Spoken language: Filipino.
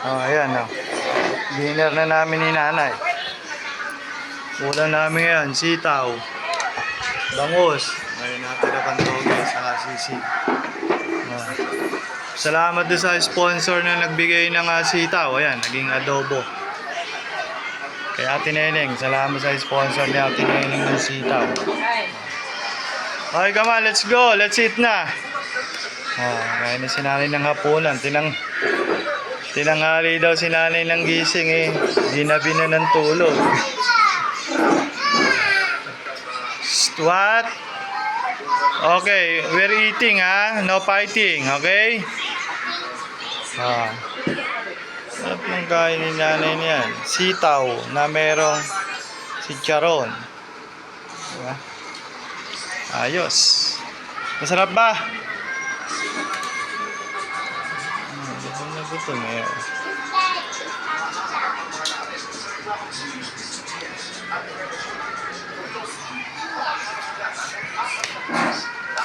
Oh, ayan, oh. Dinner na namin ni nanay. Ulam namin ngayon, sitaw, bangus, may natira pang toge, saka sisig. Ah. Salamat doon sa sponsor na nagbigay ng sitaw. Ayan, naging adobo. Kay Ate Neneng, salamat sa sponsor ni Ate Neneng ng sitaw. Okay, come on, let's go. Let's eat na. Kaya na si nanay ng hapunan. Tinanghali daw si nanay ng gising eh. Ginabi na ng tulog. What? Okay, we're eating no fighting, okay? Sarap ng kain ni nanay niyan. Sitaw na merong chicharon. Diba? Ayos. Masarap ba? Gutom na gutom eh.